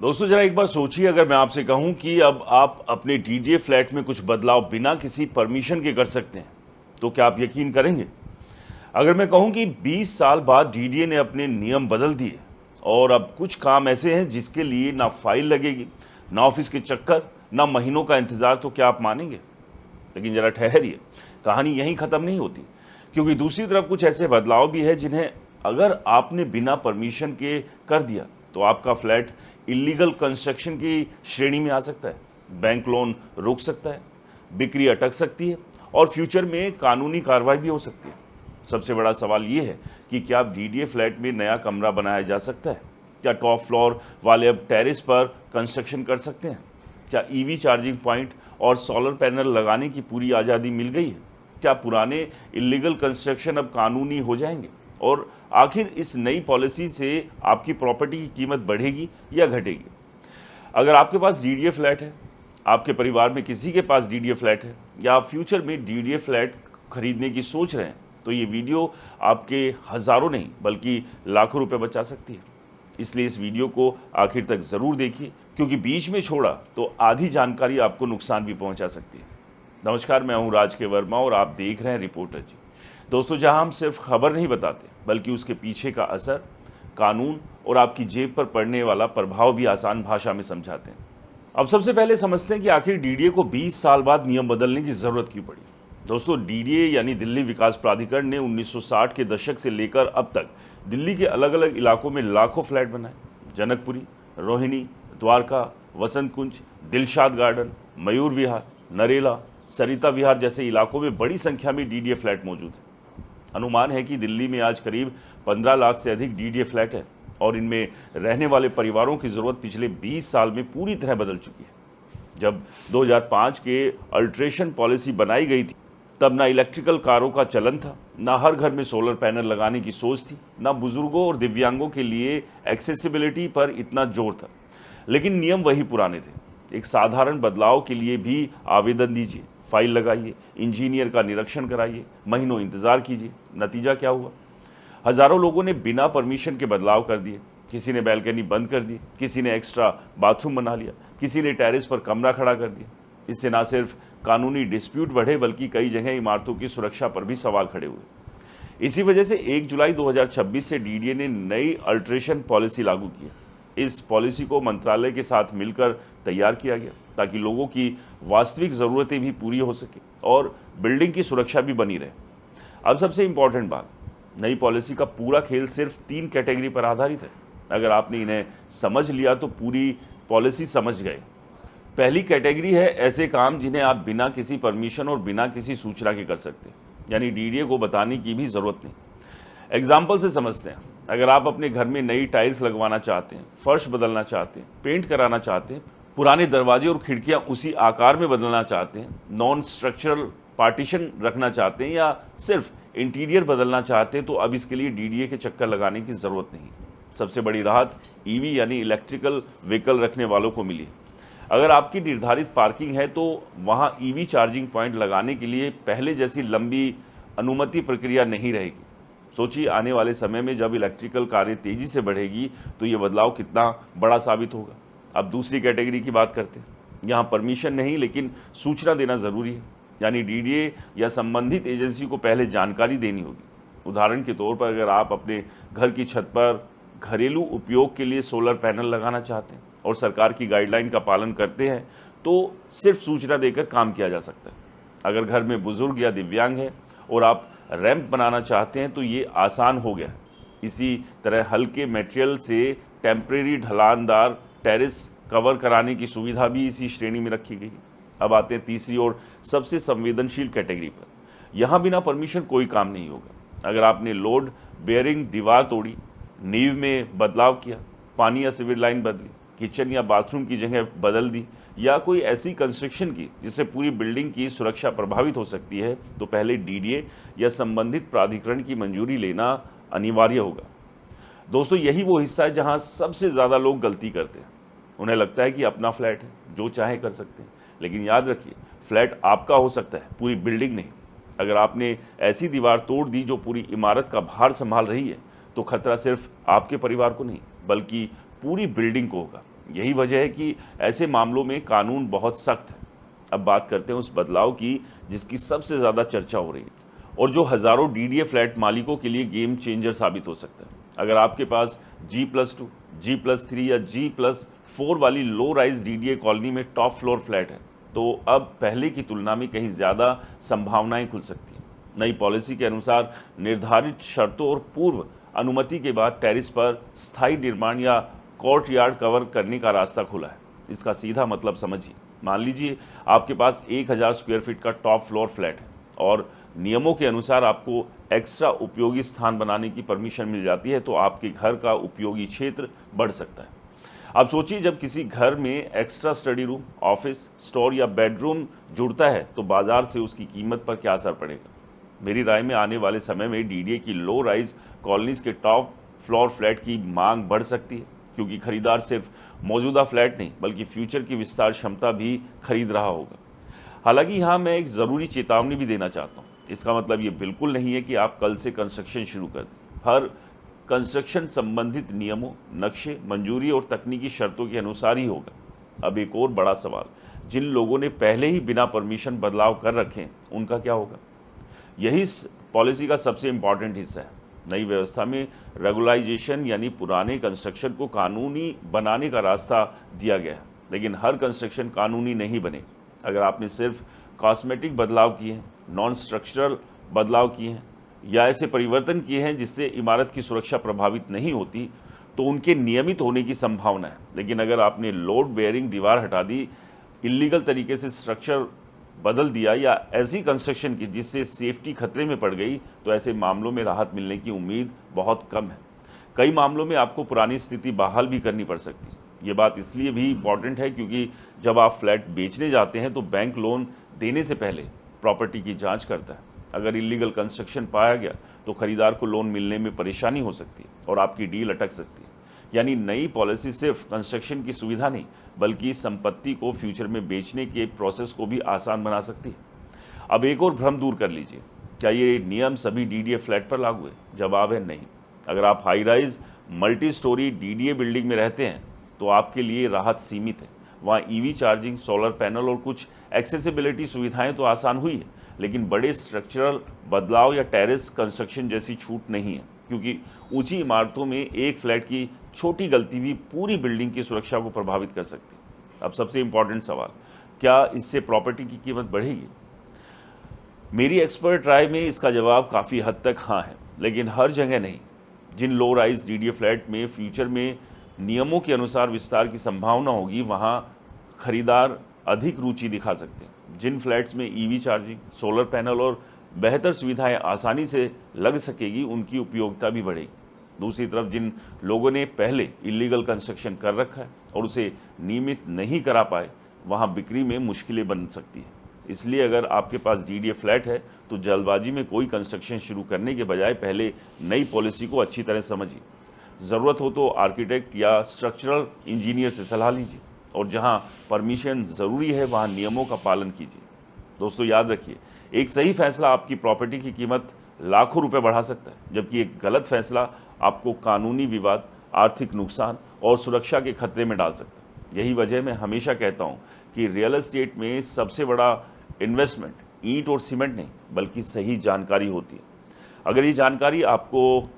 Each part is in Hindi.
दोस्तों जरा एक बार सोचिए, अगर मैं आपसे कहूं कि अब आप अपने डीडीए फ्लैट में कुछ बदलाव बिना किसी परमिशन के कर सकते हैं, तो क्या आप यकीन करेंगे? अगर मैं कहूं कि 20 साल बाद डीडीए ने अपने नियम बदल दिए और अब कुछ काम ऐसे हैं जिसके लिए ना फाइल लगेगी, ना ऑफिस के चक्कर, ना महीनों का इंतजार, तो क्या आप मानेंगे? लेकिन जरा ठहरिए, कहानी यहीं खत्म नहीं होती, क्योंकि दूसरी तरफ कुछ ऐसे बदलाव भी है जिन्हें अगर आपने बिना परमिशन के कर दिया तो आपका फ्लैट इलीगल कंस्ट्रक्शन की श्रेणी में आ सकता है, बैंक लोन रुक सकता है, बिक्री अटक सकती है और फ्यूचर में कानूनी कार्रवाई भी हो सकती है। सबसे बड़ा सवाल ये है कि क्या डीडीए फ्लैट में नया कमरा बनाया जा सकता है? क्या टॉप फ्लोर वाले अब टेरेस पर कंस्ट्रक्शन कर सकते हैं? क्या ईवी चार्जिंग पॉइंट और सोलर पैनल लगाने की पूरी आज़ादी मिल गई है? क्या पुराने इलीगल कंस्ट्रक्शन अब कानूनी हो जाएंगे? और आखिर इस नई पॉलिसी से आपकी प्रॉपर्टी की कीमत बढ़ेगी या घटेगी? अगर आपके पास डीडीए फ्लैट है, आपके परिवार में किसी के पास डीडीए फ्लैट है, या आप फ्यूचर में डीडीए फ्लैट खरीदने की सोच रहे हैं, तो ये वीडियो आपके हज़ारों नहीं बल्कि लाखों रुपए बचा सकती है। इसलिए इस वीडियो को आखिर तक ज़रूर देखिए, क्योंकि बीच में छोड़ा तो आधी जानकारी आपको नुकसान भी पहुंचा सकती है। नमस्कार, मैं हूं राज के वर्मा और आप देख रहे हैं रिपोर्टर जी। दोस्तों, जहां हम सिर्फ खबर नहीं बताते बल्कि उसके पीछे का असर, कानून और आपकी जेब पर पड़ने वाला प्रभाव भी आसान भाषा में समझाते हैं। अब सबसे पहले समझते हैं कि आखिर डीडीए को 20 साल बाद नियम बदलने की ज़रूरत क्यों पड़ी। दोस्तों, डीडीए यानी दिल्ली विकास प्राधिकरण ने 1960 के दशक से लेकर अब तक दिल्ली के अलग अलग इलाकों में लाखों फ्लैट बनाए। जनकपुरी, रोहिणी, द्वारका, वसंत कुंज, दिलशाद गार्डन, मयूर विहार, नरेला, सरिता विहार जैसे इलाकों में बड़ी संख्या में डीडीए फ्लैट मौजूद हैं। अनुमान है कि दिल्ली में आज करीब 15 लाख से अधिक डीडीए फ्लैट है और इनमें रहने वाले परिवारों की ज़रूरत पिछले 20 साल में पूरी तरह बदल चुकी है। जब 2005 के अल्ट्रेशन पॉलिसी बनाई गई थी, तब ना इलेक्ट्रिकल कारों का चलन था, ना हर घर में सोलर पैनल लगाने की सोच थी, ना बुजुर्गों और दिव्यांगों के लिए एक्सेसिबिलिटी पर इतना जोर था। लेकिन नियम वही पुराने थे। एक साधारण बदलाव के लिए भी आवेदन दीजिए, फाइल लगाइए, इंजीनियर का निरीक्षण कराइए, महीनों इंतजार कीजिए। नतीजा क्या हुआ? हजारों लोगों ने बिना परमिशन के बदलाव कर दिए। किसी ने बैल्कनी बंद कर दी, किसी ने एक्स्ट्रा बाथरूम बना लिया, किसी ने टेरेस पर कमरा खड़ा कर दिया। इससे ना सिर्फ कानूनी डिस्प्यूट बढ़े बल्कि कई जगह इमारतों की सुरक्षा पर भी सवाल खड़े हुए। इसी वजह से 1 जुलाई 2026 से डीडीए ने नई अल्ट्रेशन पॉलिसी लागू की। इस पॉलिसी को मंत्रालय के साथ मिलकर तैयार किया गया ताकि लोगों की वास्तविक ज़रूरतें भी पूरी हो सके और बिल्डिंग की सुरक्षा भी बनी रहे। अब सबसे इम्पॉर्टेंट बात, नई पॉलिसी का पूरा खेल सिर्फ 3 कैटेगरी पर आधारित है। अगर आपने इन्हें समझ लिया तो पूरी पॉलिसी समझ गए। पहली कैटेगरी है ऐसे काम जिन्हें आप बिना किसी परमिशन और बिना किसी सूचना के कर सकते हैं, यानी डीडीए को बताने की भी ज़रूरत नहीं। एग्जाम्पल से समझते हैं। अगर आप अपने घर में नई टाइल्स लगवाना चाहते हैं, फर्श बदलना चाहते हैं, पेंट कराना चाहते हैं, पुराने दरवाजे और खिड़कियां उसी आकार में बदलना चाहते हैं, नॉन स्ट्रक्चरल पार्टीशन रखना चाहते हैं या सिर्फ इंटीरियर बदलना चाहते हैं, तो अब इसके लिए डीडीए के चक्कर लगाने की ज़रूरत नहीं। सबसे बड़ी राहत ईवी यानी इलेक्ट्रिकल व्हीकल रखने वालों को मिली। अगर आपकी निर्धारित पार्किंग है तो वहां ईवी चार्जिंग पॉइंट लगाने के लिए पहले जैसी लंबी अनुमति प्रक्रिया नहीं रहेगी। सोचिए, आने वाले समय में जब इलेक्ट्रिकल कारें तेज़ी से बढ़ेगी तो ये बदलाव कितना बड़ा साबित होगा। अब दूसरी कैटेगरी की बात करते हैं। यहाँ परमिशन नहीं लेकिन सूचना देना ज़रूरी है, यानी डीडीए या संबंधित एजेंसी को पहले जानकारी देनी होगी। उदाहरण के तौर पर अगर आप अपने घर की छत पर घरेलू उपयोग के लिए सोलर पैनल लगाना चाहते हैं और सरकार की गाइडलाइन का पालन करते हैं तो सिर्फ सूचना देकर काम किया जा सकता है। अगर घर में बुजुर्ग या दिव्यांग है और आप रैंप बनाना चाहते हैं तो ये आसान हो गया है। इसी तरह हल्के मटेरियल से टेम्परेरी ढलानदार टेरेस कवर कराने की सुविधा भी इसी श्रेणी में रखी गई। अब आते हैं तीसरी और सबसे संवेदनशील कैटेगरी पर। यहाँ बिना परमिशन कोई काम नहीं होगा। अगर आपने लोड बेयरिंग दीवार तोड़ी, नींव में बदलाव किया, पानी या सिविल लाइन बदली, किचन या बाथरूम की जगह बदल दी या कोई ऐसी कंस्ट्रक्शन की जिससे पूरी बिल्डिंग की सुरक्षा प्रभावित हो सकती है, तो पहले डीडीए या संबंधित प्राधिकरण की मंजूरी लेना अनिवार्य होगा। दोस्तों, यही वो हिस्सा है जहां सबसे ज़्यादा लोग गलती करते हैं। उन्हें लगता है कि अपना फ्लैट है, जो चाहे कर सकते हैं, लेकिन याद रखिए, फ्लैट आपका हो सकता है, पूरी बिल्डिंग नहीं। अगर आपने ऐसी दीवार तोड़ दी जो पूरी इमारत का भार संभाल रही है, तो खतरा सिर्फ आपके परिवार को नहीं बल्कि पूरी बिल्डिंग को होगा। यही वजह है कि ऐसे मामलों में कानून बहुत सख्त है। अब बात करते हैं उस बदलाव की जिसकी सबसे ज़्यादा चर्चा हो रही है और जो हज़ारों डीडीए फ्लैट मालिकों के लिए गेम चेंजर साबित हो सकता है। अगर आपके पास G+2, G+3 या G+4 वाली लो राइज डीडीए कॉलोनी में टॉप फ्लोर फ्लैट है तो अब पहले की तुलना में कहीं ज़्यादा संभावनाएं खुल सकती हैं। नई पॉलिसी के अनुसार निर्धारित शर्तों और पूर्व अनुमति के बाद टेरिस पर स्थायी निर्माण या कोर्ट यार्ड कवर करने का रास्ता खुला है। इसका सीधा मतलब समझिए, मान लीजिए आपके पास 1000 स्क्वायर फीट का टॉप फ्लोर फ्लैट है और नियमों के अनुसार आपको एक्स्ट्रा उपयोगी स्थान बनाने की परमिशन मिल जाती है तो आपके घर का उपयोगी क्षेत्र बढ़ सकता है। अब सोचिए, जब किसी घर में extra study room, office, store या बेडरूम जुड़ता है तो बाजार से उसकी कीमत पर क्या असर पड़ेगा। मेरी राय में आने वाले समय में डीडीए की लो राइज कॉलोनीज के टॉप फ्लोर फ्लैट की मांग बढ़ सकती है क्योंकि खरीदार सिर्फ मौजूदा फ्लैट नहीं बल्कि फ्यूचर की विस्तार क्षमता भी खरीद रहा होगा। हालांकि यहाँ मैं एक ज़रूरी चेतावनी भी देना चाहता हूँ। इसका मतलब ये बिल्कुल नहीं है कि आप कल से कंस्ट्रक्शन शुरू कर दें। हर कंस्ट्रक्शन संबंधित नियमों, नक्शे, मंजूरी और तकनीकी शर्तों के अनुसार ही होगा। अब एक और बड़ा सवाल, जिन लोगों ने पहले ही बिना परमिशन बदलाव कर रखे हैं उनका क्या होगा। यही इस पॉलिसी का सबसे इम्पॉर्टेंट हिस्सा है। नई व्यवस्था में रेगुलाइजेशन यानी पुराने कंस्ट्रक्शन को कानूनी बनाने का रास्ता दिया गया है, लेकिन हर कंस्ट्रक्शन कानूनी नहीं बने। अगर आपने सिर्फ कॉस्मेटिक बदलाव किए हैं, नॉन स्ट्रक्चरल बदलाव किए हैं या ऐसे परिवर्तन किए हैं जिससे इमारत की सुरक्षा प्रभावित नहीं होती तो उनके नियमित होने की संभावना है। लेकिन अगर आपने लोड बेयरिंग दीवार हटा दी, इलीगल तरीके से स्ट्रक्चर बदल दिया या ऐसी कंस्ट्रक्शन की जिससे सेफ्टी खतरे में पड़ गई तो ऐसे मामलों में राहत मिलने की उम्मीद बहुत कम है। कई मामलों में आपको पुरानी स्थिति बहाल भी करनी पड़ सकती है। ये बात इसलिए भी इम्पॉर्टेंट है क्योंकि जब आप फ्लैट बेचने जाते हैं तो बैंक लोन देने से पहले प्रॉपर्टी की जांच करता है। अगर इलीगल कंस्ट्रक्शन पाया गया तो खरीदार को लोन मिलने में परेशानी हो सकती है और आपकी डील अटक सकती है। यानी नई पॉलिसी सिर्फ कंस्ट्रक्शन की सुविधा नहीं बल्कि संपत्ति को फ्यूचर में बेचने के प्रोसेस को भी आसान बना सकती है। अब एक और भ्रम दूर कर लीजिए, क्या ये नियम सभी डीडीए फ्लैट पर लागू है? जवाब है नहीं। अगर आप high rise multi storey DDA building में रहते हैं तो आपके लिए राहत सीमित है। वहाँ ईवी चार्जिंग, सोलर पैनल और कुछ एक्सेसिबिलिटी सुविधाएं तो आसान हुई है, लेकिन बड़े स्ट्रक्चरल बदलाव या टेरेस कंस्ट्रक्शन जैसी छूट नहीं है क्योंकि ऊंची इमारतों में एक फ्लैट की छोटी गलती भी पूरी बिल्डिंग की सुरक्षा को प्रभावित कर सकती है। अब सबसे इम्पॉर्टेंट सवाल, क्या इससे प्रॉपर्टी की कीमत बढ़ेगी? मेरी एक्सपर्ट राय में इसका जवाब काफ़ी हद तक हाँ है, लेकिन हर जगह नहीं। जिन लो राइज डीडीए फ्लैट में फ्यूचर में नियमों के अनुसार विस्तार की संभावना होगी वहाँ खरीदार अधिक रुचि दिखा सकते हैं। जिन फ्लैट्स में ईवी चार्जिंग, सोलर पैनल और बेहतर सुविधाएं आसानी से लग सकेगी उनकी उपयोगिता भी बढ़ेगी। दूसरी तरफ जिन लोगों ने पहले इलीगल कंस्ट्रक्शन कर रखा है और उसे नियमित नहीं करा पाए वहाँ बिक्री में मुश्किलें बन सकती है। इसलिए अगर आपके पास डीडीए फ्लैट है तो जल्दबाजी में कोई कंस्ट्रक्शन शुरू करने के बजाय पहले नई पॉलिसी को अच्छी तरह समझिए। ज़रूरत हो तो आर्किटेक्ट या स्ट्रक्चरल इंजीनियर से सलाह लीजिए और जहां परमिशन ज़रूरी है वहां नियमों का पालन कीजिए। दोस्तों याद रखिए, एक सही फैसला आपकी प्रॉपर्टी की कीमत लाखों रुपए बढ़ा सकता है, जबकि एक गलत फैसला आपको कानूनी विवाद, आर्थिक नुकसान और सुरक्षा के खतरे में डाल सकता है। यही वजह मैं हमेशा कहता हूँ कि रियल एस्टेट में सबसे बड़ा इन्वेस्टमेंट ईंट और सीमेंट नहीं बल्कि सही जानकारी होती है। अगर ये जानकारी आपको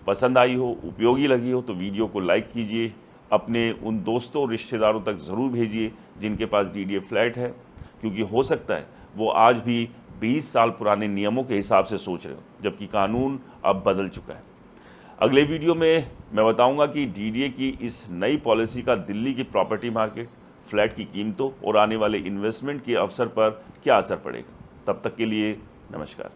पसंद आई हो, उपयोगी लगी हो तो वीडियो को लाइक कीजिए, अपने उन दोस्तों और रिश्तेदारों तक ज़रूर भेजिए जिनके पास डीडीए फ्लैट है, क्योंकि हो सकता है वो आज भी 20 साल पुराने नियमों के हिसाब से सोच रहे हो जबकि कानून अब बदल चुका है। अगले वीडियो में मैं बताऊंगा कि डीडीए की इस नई पॉलिसी का दिल्ली की प्रॉपर्टी मार्केट, फ्लैट की कीमतों और आने वाले इन्वेस्टमेंट के अवसर पर क्या असर पड़ेगा। तब तक के लिए नमस्कार।